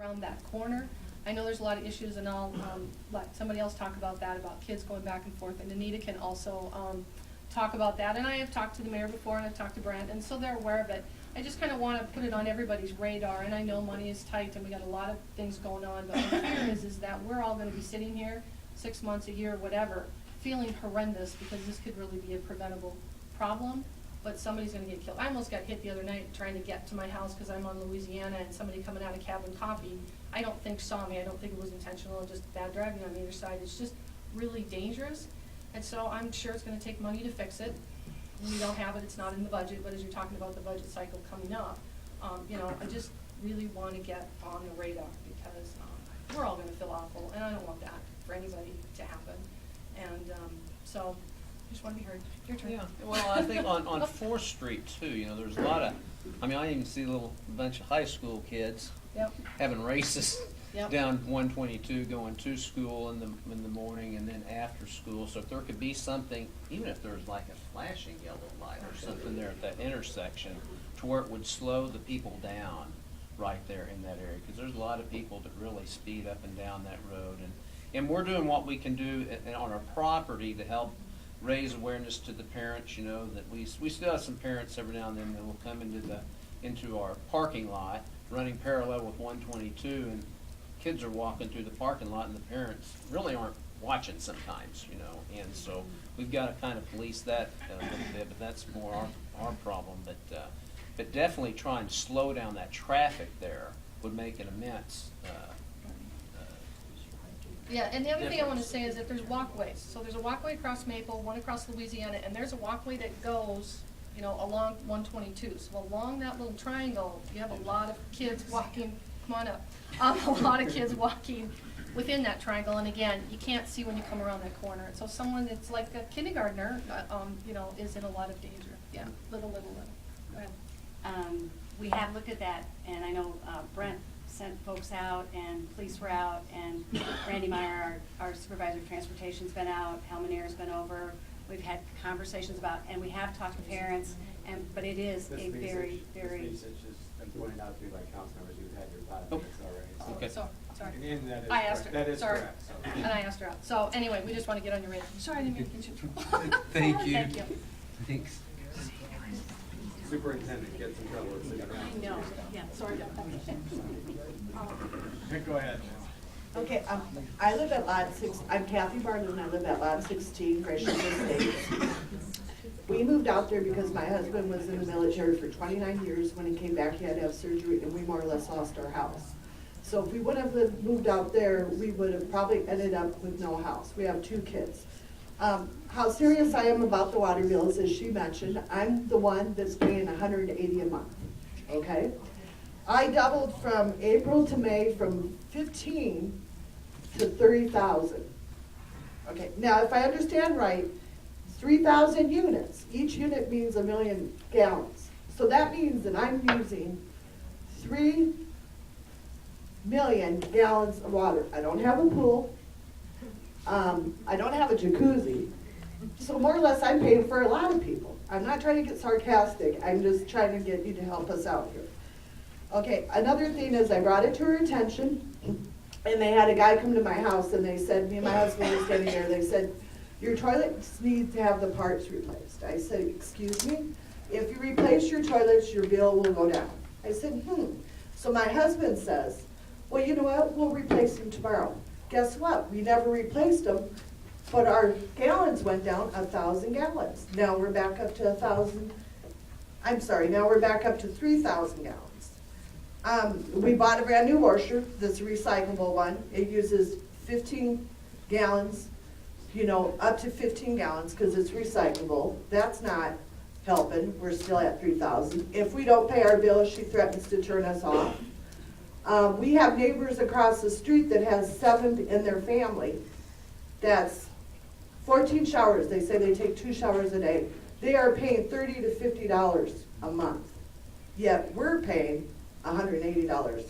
around that corner. I know there's a lot of issues, and I'll let somebody else talk about that, about kids going back and forth, and Anita can also talk about that. And I have talked to the mayor before, and I've talked to Brent, and so they're aware of it. I just kind of want to put it on everybody's radar, and I know money is tight, and we got a lot of things going on, but my fear is that we're all going to be sitting here 6 months, a year, whatever, feeling horrendous, because this could really be a preventable problem, but somebody's going to get killed. I almost got hit the other night trying to get to my house because I'm on Louisiana, and somebody coming out of Cabin Coffee, I don't think saw me. I don't think it was intentional, just bad driving on either side. It's just really dangerous, and so I'm sure it's going to take money to fix it. We don't have it, it's not in the budget, but as you're talking about the budget cycle coming up, you know, I just really want to get on the radar, because we're all going to feel awful, and I don't want that for anybody to happen. And so, just want to be heard. Your turn. Yeah, well, I think on 4th Street too, you know, there's a lot of, I mean, I even see a bunch of high school kids Yep. having races Yep. down 122, going to school in the morning and then after school. So if there could be something, even if there's like a flashing yellow light or something there at that intersection, to where it would slow the people down right there in that area, because there's a lot of people that really speed up and down that road. And we're doing what we can do on our property to help raise awareness to the parents, you know, that we still have some parents every now and then that will come into our parking lot, running parallel with 122, and kids are walking through the parking lot, and the parents really aren't watching sometimes, you know, and so we've got to kind of police that a little bit, but that's more our problem. But definitely try and slow down that traffic there would make an immense Yeah, and the other thing I want to difference. say is that there's walkways. So there's a walkway across Maple, one across Louisiana, and there's a walkway that goes, you know, along 122. So along that little triangle, you have a lot of kids walking, come on up, a lot of kids walking within that triangle. And again, you can't see when you come around that corner. So someone that's like a kindergartner, you know, is in a lot of danger. Yeah, little. Go ahead. We have looked at that, and I know Brent sent folks out, and police were out, and Randy Meyer, our supervisor of transportation's been out, Hellman Air's been over. We've had conversations about, and we have talked to parents, but it is a very, very. This research has been pointed out to you by council members. You've had your 5 minutes already. Okay. So, sorry. And that is I asked correct. her. That is Sorry. correct. So. And I asked her out. So anyway, we just want to get on your radar. Sorry, I didn't mean to get you in trouble. Thank you. Thank you. Thanks. Superintendent gets in trouble with sitting I around. know, yeah. Sorry about that. Go ahead. Okay, I live at lot 6, I'm Kathy Barlow, and I live at lot 16, Gratiot Estates. We moved out there because my husband was in the military for 29 years. When he came back, he had to have surgery, and we more or less lost our house. So if we would have moved out there, we would have probably ended up with no house. We have 2 kids. How serious I am about the water bills, as she mentioned, I'm the one that's paying $180 a month, okay? I doubled from April to May from 15 to 30,000. Okay, now if I understand right, 3,000 units. Each unit means 1 million gallons. So that means that I'm using 3 million gallons of water. I don't have a pool. I don't have a jacuzzi. So more or less I'm paying for a lot of people. I'm not trying to get sarcastic. I'm just trying to get you to help us out here. Okay, another thing is I brought it to her attention, and they had a guy come to my house, and they said, me and my husband were standing there, they said, your toilets need to have the parts replaced. I said, excuse me? If you replace your toilets, your bill will go down. I said, So my husband says, well, you know what, we'll replace them tomorrow. Guess what? We never replaced them, but our gallons went down 1,000 gallons. Now we're back up to 1,000, now we're back up to 3,000 gallons. We bought a brand new washer, this recyclable one. It uses 15 gallons, you know, up to 15 gallons because it's recyclable. That's not helping. We're still at 3,000. If we don't pay our bill, she threatens to turn us off. We have neighbors across the street that has 7 in their family. That's 14 showers. They say they take 2 showers a day. They are paying $30 to $50 a month. Yet we're paying $180.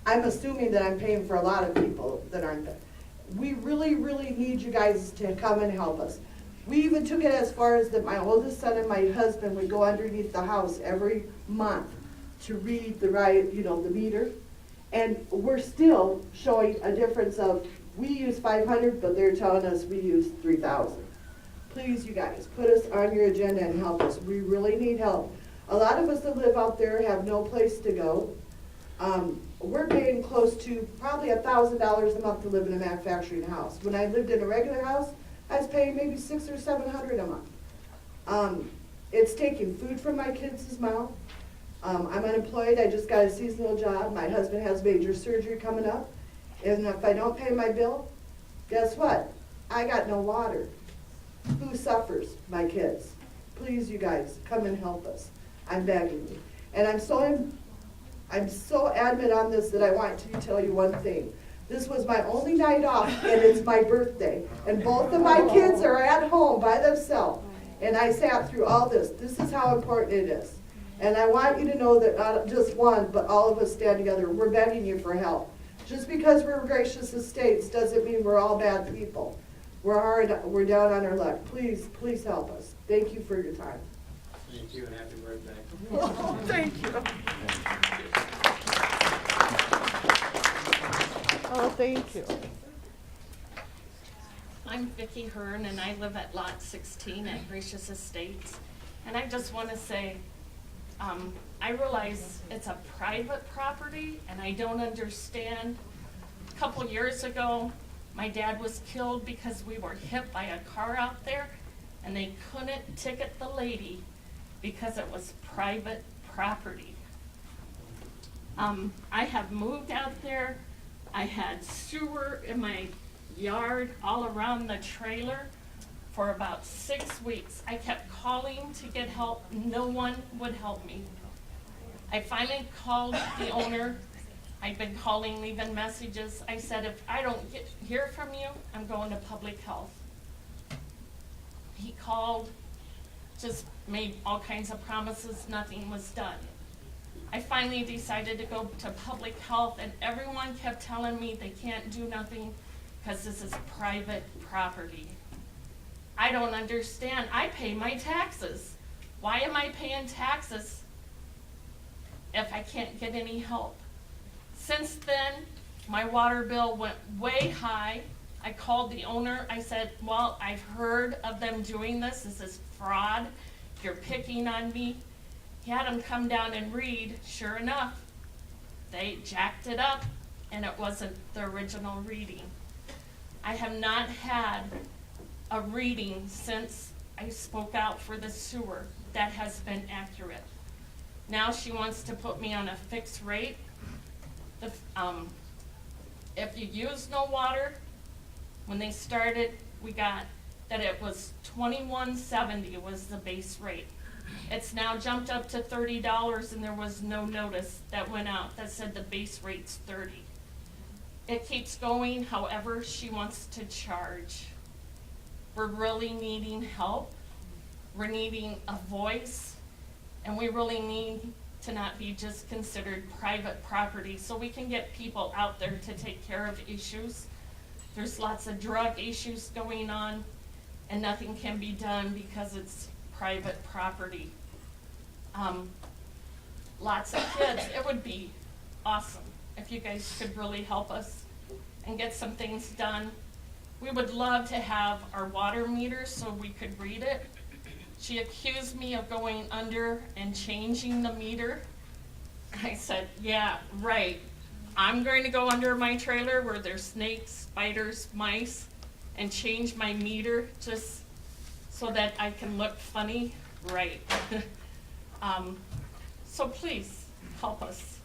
I'm assuming that I'm paying for a lot of people that aren't. We really, really need you guys to come and help us. We even took it as far as that my oldest son and my husband would go underneath the house every month to read the the meter. And we're still showing a difference of, we use 500, but they're telling us we use 3,000. Please, you guys, put us on your agenda and help us. We really need help. A lot of us that live out there have no place to go. We're paying close to probably $1,000 a month to live in a manufacturing house. When I lived in a regular house, I was paying maybe $600 or $700 a month. It's taking food from my kids' mouth. I'm unemployed. I just got a seasonal job. My husband has major surgery coming up. And if I don't pay my bill, guess what? I got no water. Who suffers? My kids. Please, you guys, come and help us. I'm begging you. And I'm so adamant on this that I want to tell you one thing. This was my only night off, and it's my birthday. And both of my kids are at home by themselves. And I sat through all this. This is how important it is. And I want you to know that not just one, but all of us stand together. We're begging you for help. Just because we're Gracious Estates doesn't mean we're all bad people. We're hard, we're down on our luck. Please, please help us. Thank you for your time. Thank you and happy birthday. Oh, thank you. Oh, thank you. I'm Vicki Hearn, and I live at Lot 16 at Gracious Estates. And I just want to say, I realize it's a private property, and I don't understand. A couple years ago, my dad was killed because we were hit by a car out there, and they couldn't ticket the lady because it was private property. I have moved out there. I had sewer in my yard all around the trailer for about 6 weeks. I kept calling to get help. No one would help me. I finally called the owner. I'd been calling, leaving messages. I said, if I don't hear from you, I'm going to public health. He called, just made all kinds of promises. Nothing was done. I finally decided to go to public health, and everyone kept telling me they can't do nothing because this is private property. I don't understand. I pay my taxes. Why am I paying taxes if I can't get any help? Since then, my water bill went way high. I called the owner. I said, well, I've heard of them doing this. This is fraud. You're picking on me. He had them come down and read. Sure enough, they jacked it up, and it wasn't the original reading. I have not had a reading since I spoke out for the sewer that has been accurate. Now she wants to put me on a fixed rate. If you use no water, when they started, we got that it was $21.70 was the base rate. It's now jumped up to $30, and there was no notice that went out that said the base rate's $30. It keeps going however she wants to charge. We're really needing help. We're needing a voice, and we really need to not be just considered private property so we can get people out there to take care of issues. There's lots of drug issues going on, and nothing can be done because it's private property. Lots of kids. It would be awesome if you guys could really help us and get some things done. We would love to have our water meters so we could read it. She accused me of going under and changing the meter. I said, yeah, right. I'm going to go under my trailer where there's snakes, spiders, mice, and change my meter just so that I can look funny. Right. So please help us.